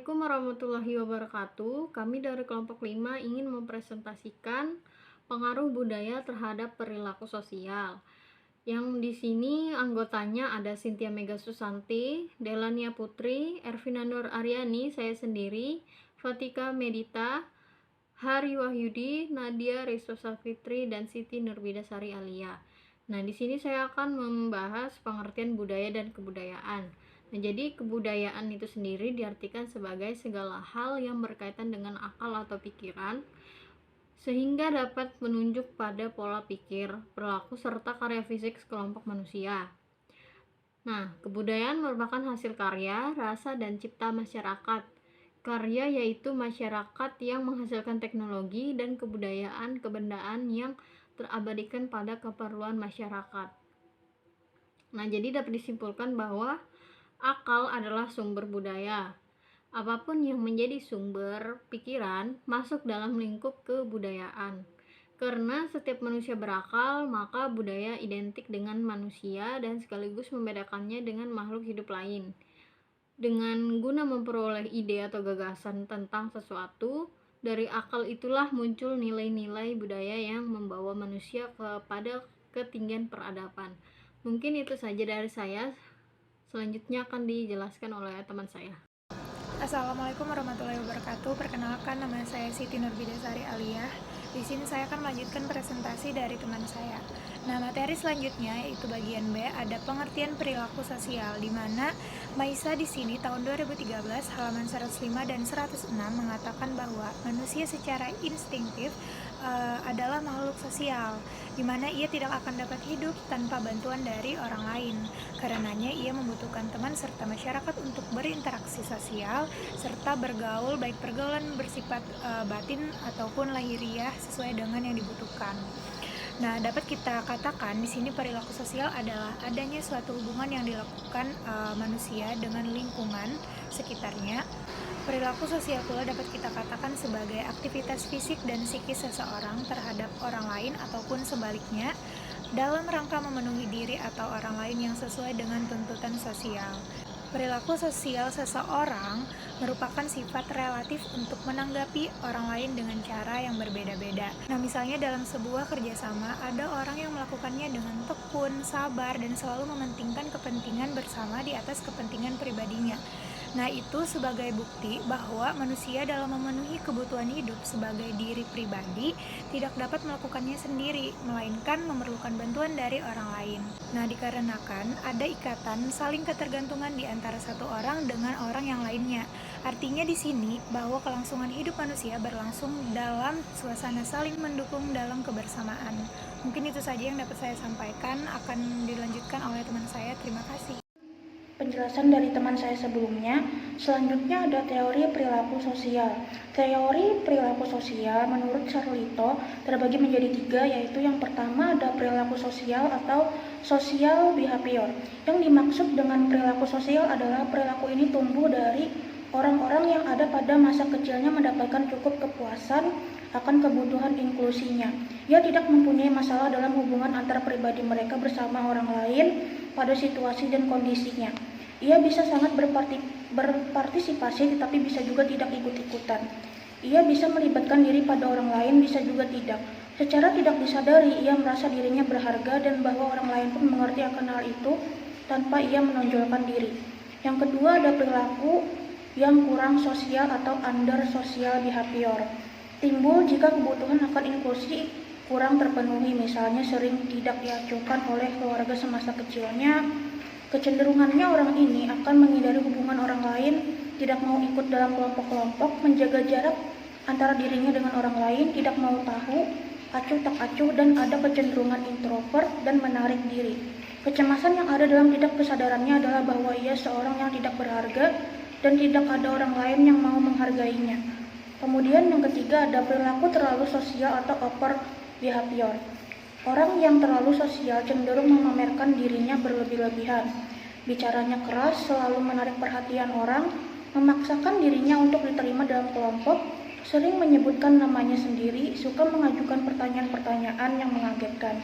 Assalamualaikum warahmatullahi wabarakatuh. Kami dari kelompok 5 ingin mempresentasikan pengaruh budaya terhadap perilaku sosial. Yang di sini anggotanya ada Cynthia Mega Susanti, Delania Putri, Ervina Nur Aryani, saya sendiri, Fatika Medita, Hari Wahyudi, Nadia Rizwa Safitri, dan Siti Nurbidasari Alia. Nah, di sini saya akan membahas pengertian budaya dan kebudayaan. Nah, jadi kebudayaan itu sendiri diartikan sebagai segala hal yang berkaitan dengan akal atau pikiran, sehingga dapat menunjuk pada pola pikir, perilaku, serta karya fisik sekelompok manusia. Nah, kebudayaan merupakan hasil karya, rasa, dan cipta masyarakat. Karya yaitu masyarakat yang menghasilkan teknologi dan kebudayaan kebendaan yang terabadikan pada keperluan masyarakat. Nah, jadi dapat disimpulkan bahwa akal adalah sumber budaya. Apapun yang menjadi sumber pikiran masuk dalam lingkup kebudayaan. Karena setiap manusia berakal, maka budaya identik dengan manusia dan sekaligus membedakannya dengan makhluk hidup lain. Dengan guna memperoleh ide atau gagasan tentang sesuatu, dari akal itulah muncul nilai-nilai budaya yang membawa manusia kepada ketinggian peradaban. Mungkin itu saja dari saya. Selanjutnya akan dijelaskan oleh teman saya. Assalamualaikum warahmatullahi wabarakatuh. Perkenalkan, nama saya Siti Nurbidasari Alia. Di sini saya akan melanjutkan presentasi dari teman saya. Nah, materi selanjutnya yaitu bagian B, ada pengertian perilaku sosial, di mana Maisa di sini tahun 2013 halaman 105 dan 106 mengatakan bahwa manusia secara instinktif adalah makhluk sosial, di mana ia tidak akan dapat hidup tanpa bantuan dari orang lain. Karenanya ia membutuhkan teman serta masyarakat untuk berinteraksi sosial serta bergaul, baik pergaulan bersifat batin ataupun lahiriah sesuai dengan yang dibutuhkan. Nah, dapat kita katakan di sini perilaku sosial adalah adanya suatu hubungan yang dilakukan manusia dengan lingkungan sekitarnya. Perilaku sosial pula dapat kita katakan sebagai aktivitas fisik dan psikis seseorang terhadap orang lain ataupun sebaliknya dalam rangka memenuhi diri atau orang lain yang sesuai dengan tuntutan sosial. Perilaku sosial seseorang merupakan sifat relatif untuk menanggapi orang lain dengan cara yang berbeda-beda. Nah, misalnya dalam sebuah kerjasama, ada orang yang melakukannya dengan tekun, sabar, dan selalu mementingkan kepentingan bersama di atas kepentingan pribadinya. Nah, itu sebagai bukti bahwa manusia dalam memenuhi kebutuhan hidup sebagai diri pribadi tidak dapat melakukannya sendiri, melainkan memerlukan bantuan dari orang lain. Nah, dikarenakan ada ikatan saling ketergantungan di antara satu orang dengan orang yang lainnya. Artinya di sini bahwa kelangsungan hidup manusia berlangsung dalam suasana saling mendukung dalam kebersamaan. Mungkin itu saja yang dapat saya sampaikan, akan dilanjutkan oleh teman saya. Terima kasih. Penjelasan dari teman saya sebelumnya. Selanjutnya ada teori perilaku sosial. Teori perilaku sosial menurut Charlito terbagi menjadi 3, yaitu yang pertama ada perilaku sosial atau social behavior. Yang dimaksud dengan perilaku sosial adalah perilaku ini tumbuh dari orang-orang yang ada pada masa kecilnya mendapatkan cukup kepuasan akan kebutuhan inklusinya. Ia tidak mempunyai masalah dalam hubungan antar pribadi mereka bersama orang lain pada situasi dan kondisinya. Ia bisa sangat berpartisipasi tetapi bisa juga tidak ikut-ikutan. Ia bisa melibatkan diri pada orang lain, bisa juga tidak. Secara tidak disadari, ia merasa dirinya berharga dan bahwa orang lain pun mengerti akan hal itu tanpa ia menonjolkan diri. Yang kedua ada perilaku yang kurang sosial atau under social behavior. Timbul jika kebutuhan akan inklusi kurang terpenuhi, misalnya sering tidak diacuhkan oleh keluarga semasa kecilnya. Kecenderungannya orang ini akan menghindari hubungan orang lain, tidak mau ikut dalam kelompok-kelompok, menjaga jarak antara dirinya dengan orang lain, tidak mau tahu, acuh tak acuh, dan ada kecenderungan introvert dan menarik diri. Kecemasan yang ada dalam tidak kesadarannya adalah bahwa ia seorang yang tidak berharga dan tidak ada orang lain yang mau menghargainya. Kemudian yang ketiga ada perilaku terlalu sosial atau over behavior. Orang yang terlalu sosial cenderung memamerkan dirinya berlebih-lebihan, bicaranya keras, selalu menarik perhatian orang, memaksakan dirinya untuk diterima dalam kelompok, sering menyebutkan namanya sendiri, suka mengajukan pertanyaan-pertanyaan yang mengagetkan.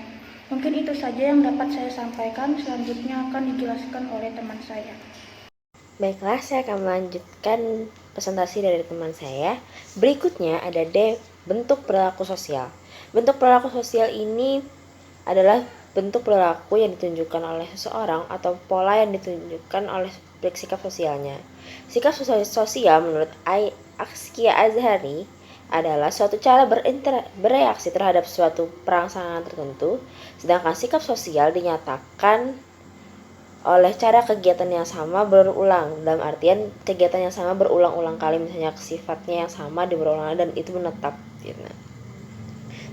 Mungkin itu saja yang dapat saya sampaikan, selanjutnya akan dijelaskan oleh teman saya. Baiklah, saya akan melanjutkan presentasi dari teman saya. Berikutnya ada D, bentuk perilaku sosial. Bentuk perilaku sosial ini adalah bentuk perilaku yang ditunjukkan oleh seseorang atau pola yang ditunjukkan oleh sikap sosialnya. Sikap sosial menurut Askia Azhari adalah suatu cara bereaksi terhadap suatu perangsangan tertentu, sedangkan sikap sosial dinyatakan oleh cara kegiatan yang sama berulang, dalam artian kegiatan yang sama berulang-ulang kali, misalnya sifatnya yang sama berulang dan itu menetap gitu.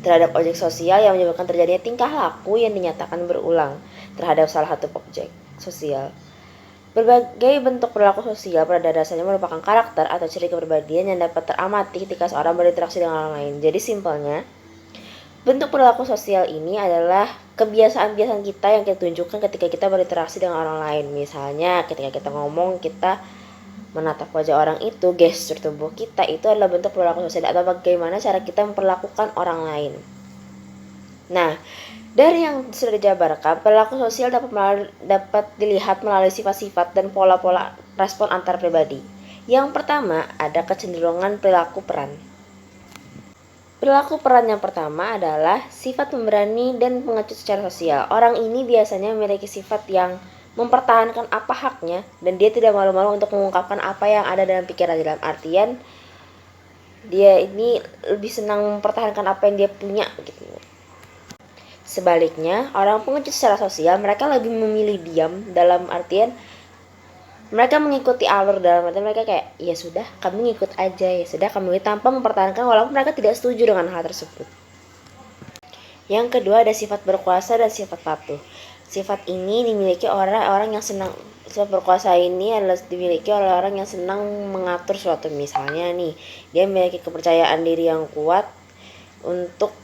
Terhadap objek sosial yang menyebabkan terjadinya tingkah laku yang dinyatakan berulang terhadap salah satu objek sosial. Berbagai bentuk perilaku sosial pada dasarnya merupakan karakter atau ciri kepribadian yang dapat teramati ketika seorang berinteraksi dengan orang lain. Jadi simpelnya, bentuk perilaku sosial ini adalah kebiasaan-kebiasaan kita yang kita tunjukkan ketika kita berinteraksi dengan orang lain. Misalnya ketika kita ngomong, kita menatap wajah orang itu, gestur tubuh kita itu adalah bentuk perilaku sosial atau bagaimana cara kita memperlakukan orang lain. Nah, dari yang sudah dijabarkan, perilaku sosial dapat dilihat melalui sifat-sifat dan pola-pola respon antar pribadi. Yang pertama, ada kecenderungan perilaku peran. Perilaku peran yang pertama adalah sifat pemberani dan pengecut secara sosial. Orang ini biasanya memiliki sifat yang mempertahankan apa haknya dan dia tidak malu-malu untuk mengungkapkan apa yang ada dalam pikirannya. Dalam artian, dia ini lebih senang mempertahankan apa yang dia punya gitu. Sebaliknya, orang pengecut secara sosial mereka lebih memilih diam, dalam artian mereka mengikuti alur, dalam artian mereka kayak ya sudah kami ngikut aja, ya sudah kami tanpa mempertahankan walaupun mereka tidak setuju dengan hal tersebut. Yang kedua ada sifat berkuasa dan sifat patuh. Sifat ini dimiliki orang-orang yang senang, sifat berkuasa ini adalah dimiliki oleh orang yang senang mengatur suatu. Misalnya nih, dia memiliki kepercayaan diri yang kuat untuk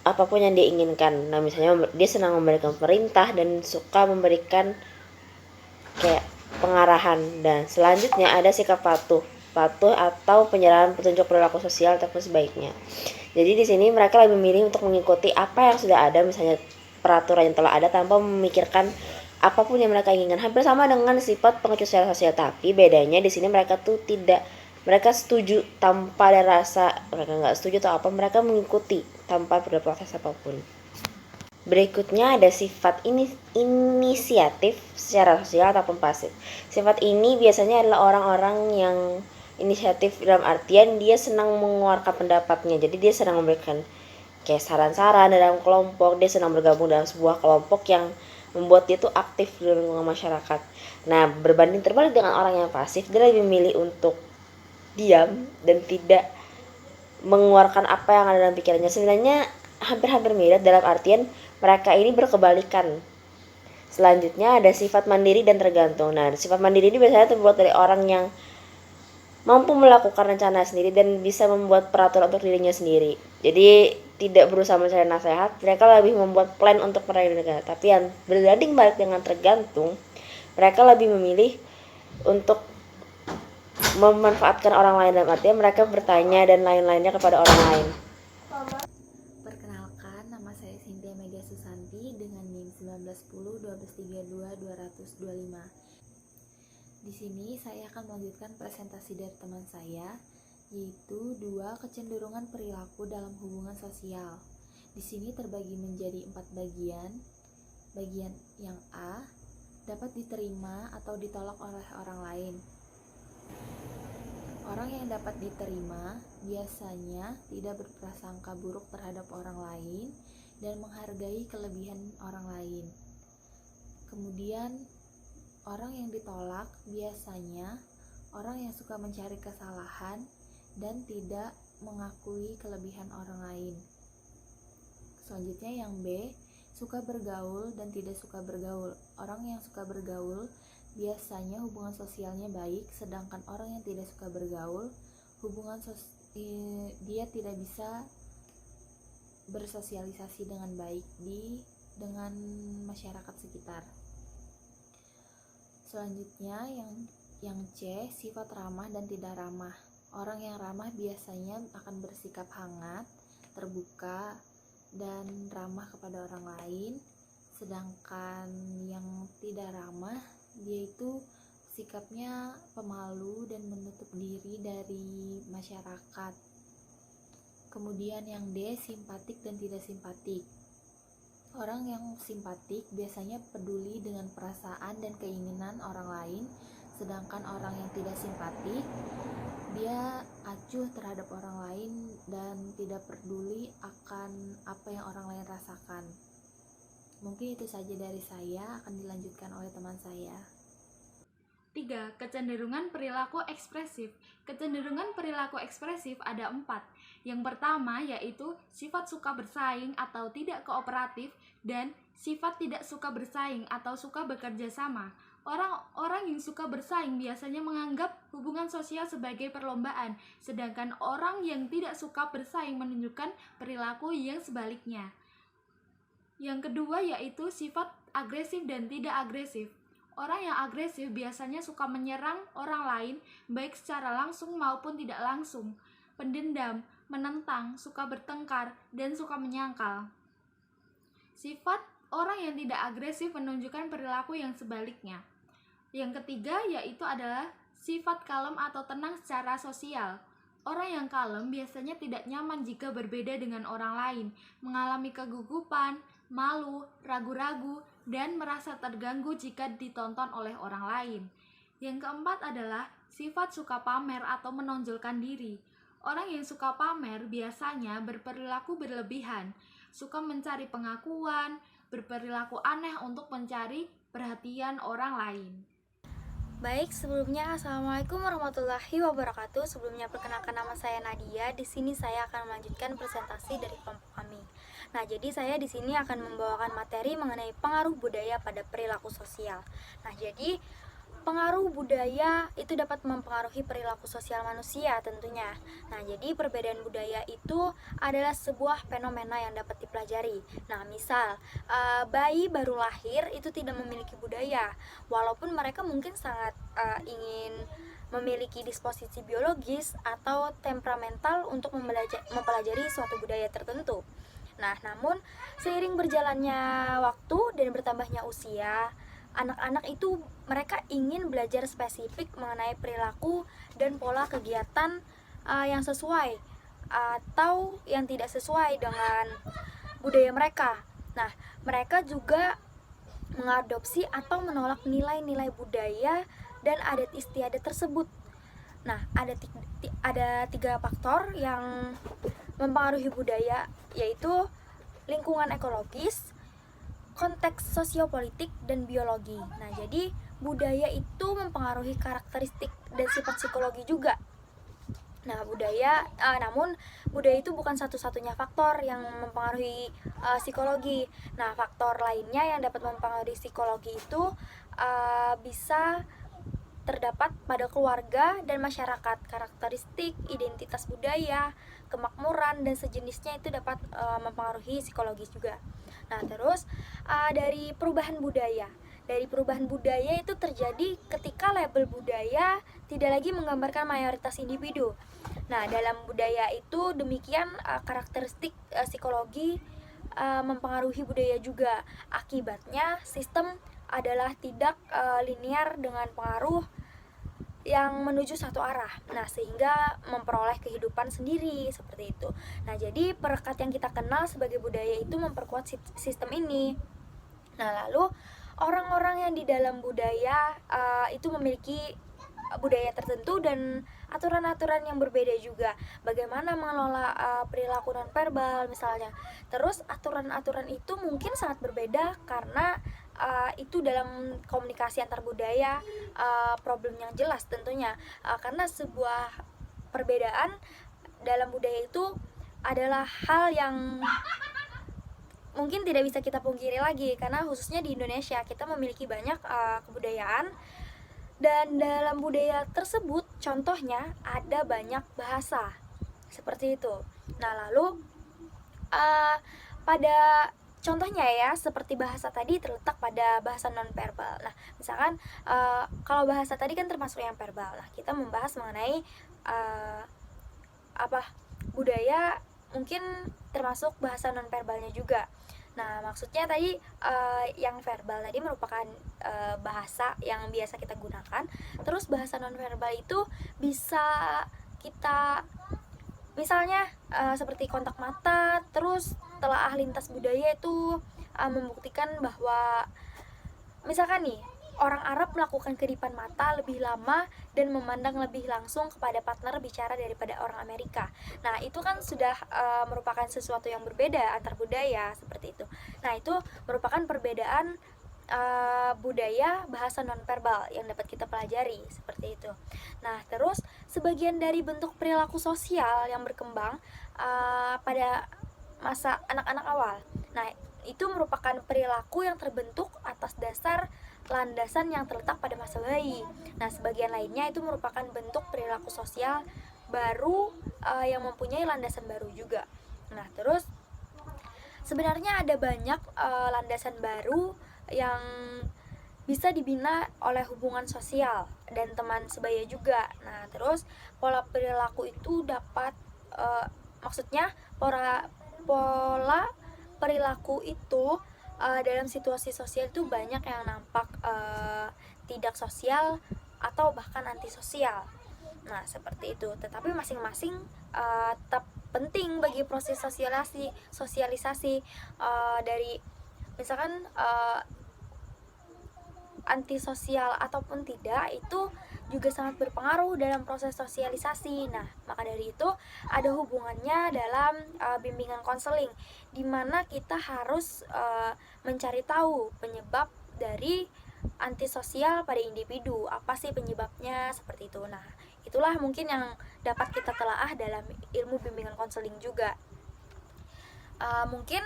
apapun yang dia inginkan. Nah, misalnya dia senang memberikan perintah dan suka memberikan kayak pengarahan. Dan selanjutnya ada sikap patuh atau penyerahan petunjuk perilaku sosial ataupun sebaiknya. Jadi di sini mereka lebih memilih untuk mengikuti apa yang sudah ada, misalnya peraturan yang telah ada tanpa memikirkan apapun yang mereka inginkan. Hampir sama dengan sifat pengecut secara sosial, tapi bedanya di sini mereka setuju tanpa ada rasa mereka nggak setuju atau apa, mereka mengikuti tanpa berproses apapun. Berikutnya ada sifat inisiatif secara sosial ataupun pasif. Sifat ini biasanya adalah orang-orang yang inisiatif dalam artian dia senang mengeluarkan pendapatnya. Jadi dia senang memberikan kayak saran-saran dalam kelompok, dia senang bergabung dalam sebuah kelompok yang membuat dia tuh aktif di lingkungan masyarakat. Nah, berbanding terbalik dengan orang yang pasif, dia lebih memilih untuk diam dan tidak mengeluarkan apa yang ada dalam pikirannya. Sebenarnya hampir-hampir mirip dalam artian mereka ini berkebalikan. Selanjutnya ada sifat mandiri dan tergantung. Nah, sifat mandiri ini biasanya terbuat dari orang yang mampu melakukan rencana sendiri dan bisa membuat peraturan untuk dirinya sendiri. Jadi tidak berusaha mencari nasihat, mereka lebih membuat plan untuk meraih negara. Tapi yang berbanding balik dengan tergantung, mereka lebih memilih untuk memanfaatkan orang lain, dalam artinya mereka bertanya dan lain-lainnya kepada orang lain. Perkenalkan, nama saya Cynthia Media Susanti dengan NIM 1910 1232 225. Di sini saya akan melanjutkan presentasi dari teman saya, yaitu 2 kecenderungan perilaku dalam hubungan sosial. Di sini terbagi menjadi 4 bagian. Bagian yang A, dapat diterima atau ditolak oleh orang lain. Orang yang dapat diterima biasanya tidak berprasangka buruk terhadap orang lain dan menghargai kelebihan orang lain. Kemudian, orang yang ditolak biasanya orang yang suka mencari kesalahan dan tidak mengakui kelebihan orang lain. Selanjutnya yang B, suka bergaul dan tidak suka bergaul. Orang yang suka bergaul biasanya hubungan sosialnya baik, sedangkan orang yang tidak suka bergaul, dia tidak bisa bersosialisasi dengan baik dengan masyarakat sekitar. Selanjutnya yang C, sifat ramah dan tidak ramah. Orang yang ramah biasanya akan bersikap hangat, terbuka, dan ramah kepada orang lain. Sedangkan yang tidak ramah, dia itu sikapnya pemalu dan menutup diri dari masyarakat. Kemudian yang D, simpatik dan tidak simpatik. Orang yang simpatik biasanya peduli dengan perasaan dan keinginan orang lain, sedangkan orang yang tidak simpatik, dia acuh terhadap orang lain dan tidak peduli akan apa yang orang lain rasakan. Mungkin itu saja dari saya, akan dilanjutkan oleh teman saya. 3. Kecenderungan perilaku ekspresif. Kecenderungan perilaku ekspresif ada 4. Yang pertama yaitu sifat suka bersaing atau tidak kooperatif dan sifat tidak suka bersaing atau suka bekerja sama. Orang-orang yang suka bersaing biasanya menganggap hubungan sosial sebagai perlombaan, sedangkan orang yang tidak suka bersaing menunjukkan perilaku yang sebaliknya. Yang kedua yaitu sifat agresif dan tidak agresif. Orang yang agresif biasanya suka menyerang orang lain, baik secara langsung maupun tidak langsung, pendendam, menentang, suka bertengkar, dan suka menyangkal. Sifat orang yang tidak agresif menunjukkan perilaku yang sebaliknya. Yang ketiga yaitu adalah sifat kalem atau tenang secara sosial. Orang yang kalem biasanya tidak nyaman jika berbeda dengan orang lain, mengalami kegugupan, malu, ragu-ragu, dan merasa terganggu jika ditonton oleh orang lain. Yang keempat adalah sifat suka pamer atau menonjolkan diri. Orang yang suka pamer biasanya berperilaku berlebihan, suka mencari pengakuan, berperilaku aneh untuk mencari perhatian orang lain. Baik, sebelumnya Assalamualaikum warahmatullahi wabarakatuh. Sebelumnya perkenalkan nama saya Nadia. Di sini saya akan melanjutkan presentasi dari kelompok kami. Nah, jadi saya di sini akan membawakan materi mengenai pengaruh budaya pada perilaku sosial. Nah, jadi pengaruh budaya itu dapat mempengaruhi perilaku sosial manusia tentunya. Nah, jadi perbedaan budaya itu adalah sebuah fenomena yang dapat dipelajari. Nah, misal bayi baru lahir itu tidak memiliki budaya, walaupun mereka mungkin sangat ingin memiliki disposisi biologis atau temperamental untuk mempelajari suatu budaya tertentu. Nah, namun seiring berjalannya waktu dan bertambahnya usia, anak-anak itu mereka ingin belajar spesifik mengenai perilaku dan pola kegiatan yang sesuai atau yang tidak sesuai dengan budaya mereka. Nah, mereka juga mengadopsi atau menolak nilai-nilai budaya dan adat istiadat tersebut. Nah, ada tiga faktor yang mempengaruhi budaya, yaitu lingkungan ekologis, konteks sosiopolitik, dan biologi. Nah, jadi budaya itu mempengaruhi karakteristik dan sifat psikologi juga. Nah, namun budaya itu bukan satu-satunya faktor yang mempengaruhi psikologi. Nah, faktor lainnya yang dapat mempengaruhi psikologi itu bisa terdapat pada keluarga dan masyarakat. Karakteristik, identitas budaya, kemakmuran, dan sejenisnya itu dapat mempengaruhi psikologi juga. Nah, terus dari perubahan budaya. Dari perubahan budaya itu terjadi ketika label budaya tidak lagi menggambarkan mayoritas individu. Nah, dalam budaya itu demikian karakteristik psikologi mempengaruhi budaya juga. Akibatnya sistem adalah tidak linear dengan pengaruh yang menuju satu arah. Nah, sehingga memperoleh kehidupan sendiri seperti itu. Nah, jadi perekat yang kita kenal sebagai budaya itu memperkuat sistem ini. Nah, lalu orang-orang yang di dalam budaya itu memiliki budaya tertentu dan aturan-aturan yang berbeda juga. Bagaimana mengelola perilaku nonverbal misalnya. Terus aturan-aturan itu mungkin sangat berbeda karena itu dalam komunikasi antar budaya problem yang jelas tentunya, karena sebuah perbedaan dalam budaya itu adalah hal yang mungkin tidak bisa kita pungkiri lagi, karena khususnya di Indonesia kita memiliki banyak kebudayaan, dan dalam budaya tersebut contohnya ada banyak bahasa seperti itu. Nah, lalu pada contohnya ya, seperti bahasa tadi terletak pada bahasa nonverbal. Nah, misalkan kalau bahasa tadi kan termasuk yang verbal. Nah, kita membahas mengenai budaya mungkin termasuk bahasa nonverbalnya juga. Nah, maksudnya tadi yang verbal tadi merupakan bahasa yang biasa kita gunakan. Terus bahasa nonverbal itu bisa kita misalnya seperti kontak mata, terus telaah lintas budaya itu membuktikan bahwa misalkan nih orang Arab melakukan kedipan mata lebih lama dan memandang lebih langsung kepada partner bicara daripada orang Amerika. Nah, itu kan sudah merupakan sesuatu yang berbeda antar budaya seperti itu. Nah, itu merupakan perbedaan budaya bahasa nonverbal yang dapat kita pelajari seperti itu. Nah, terus sebagian dari bentuk perilaku sosial yang berkembang pada masa anak-anak awal. Nah, itu merupakan perilaku yang terbentuk atas dasar landasan yang terletak pada masa bayi. Nah, sebagian lainnya itu merupakan bentuk perilaku sosial baru yang mempunyai landasan baru juga. Nah, terus sebenarnya ada banyak landasan baru yang bisa dibina oleh hubungan sosial dan teman sebaya juga. Nah, terus pola perilaku itu dapat maksudnya pola perilaku itu dalam situasi sosial itu banyak yang nampak tidak sosial atau bahkan antisosial. Nah, seperti itu. Tetapi masing-masing tetap penting bagi proses sosialisasi dari misalkan antisosial ataupun tidak itu juga sangat berpengaruh dalam proses sosialisasi. Nah, maka dari itu ada hubungannya dalam bimbingan konseling, di mana kita harus mencari tahu penyebab dari antisosial pada individu. Apa sih penyebabnya seperti itu. Nah, itulah mungkin yang dapat kita telaah dalam ilmu bimbingan konseling juga. Mungkin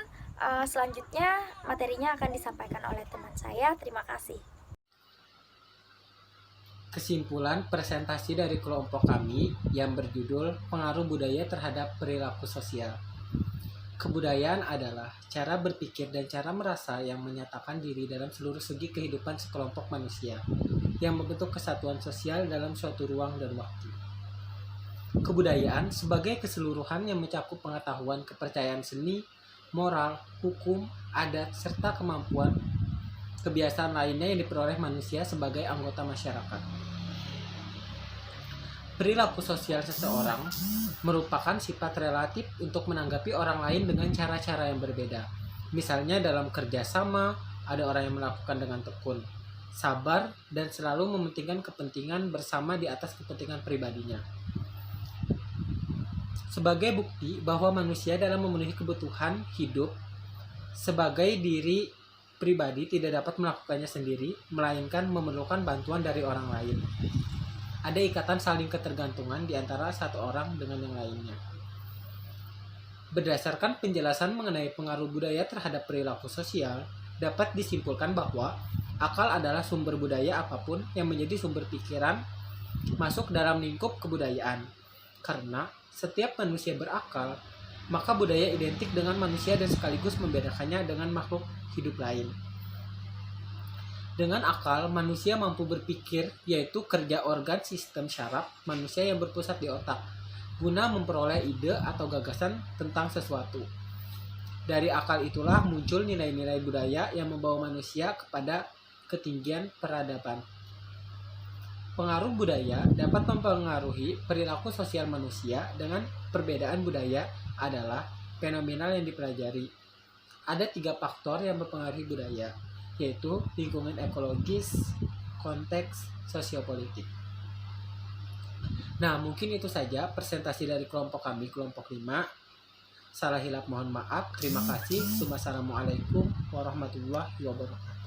selanjutnya materinya akan disampaikan oleh teman saya. Terima kasih. Kesimpulan presentasi dari kelompok kami yang berjudul Pengaruh Budaya Terhadap Perilaku Sosial. Kebudayaan adalah cara berpikir dan cara merasa yang menyatakan diri dalam seluruh segi kehidupan sekelompok manusia, yang membentuk kesatuan sosial dalam suatu ruang dan waktu. Kebudayaan sebagai keseluruhan yang mencakup pengetahuan, kepercayaan seni, moral, hukum, adat, serta kemampuan kebiasaan lainnya yang diperoleh manusia sebagai anggota masyarakat. Perilaku sosial seseorang merupakan sifat relatif untuk menanggapi orang lain dengan cara-cara yang berbeda. Misalnya dalam kerjasama, ada orang yang melakukan dengan tekun, sabar, dan selalu mementingkan kepentingan bersama di atas kepentingan pribadinya. Sebagai bukti bahwa manusia dalam memenuhi kebutuhan hidup sebagai diri pribadi tidak dapat melakukannya sendiri, melainkan memerlukan bantuan dari orang lain. Ada ikatan saling ketergantungan di antara satu orang dengan yang lainnya. Berdasarkan penjelasan mengenai pengaruh budaya terhadap perilaku sosial, dapat disimpulkan bahwa akal adalah sumber budaya apapun yang menjadi sumber pikiran masuk dalam lingkup kebudayaan. Karena setiap manusia berakal, maka budaya identik dengan manusia dan sekaligus membedakannya dengan makhluk hidup lain. Dengan akal, manusia mampu berpikir, yaitu kerja organ sistem syaraf manusia yang berpusat di otak, guna memperoleh ide atau gagasan tentang sesuatu. Dari akal itulah muncul nilai-nilai budaya yang membawa manusia kepada ketinggian peradaban. Pengaruh budaya dapat mempengaruhi perilaku sosial manusia dengan perbedaan budaya adalah fenomenal yang dipelajari. Ada 3 faktor yang mempengaruhi budaya, yaitu lingkungan ekologis, konteks, sosiopolitik. Nah, mungkin itu saja presentasi dari kelompok kami, kelompok 5. Salah hilap mohon maaf. Terima kasih. Wassalamualaikum warahmatullahi wabarakatuh.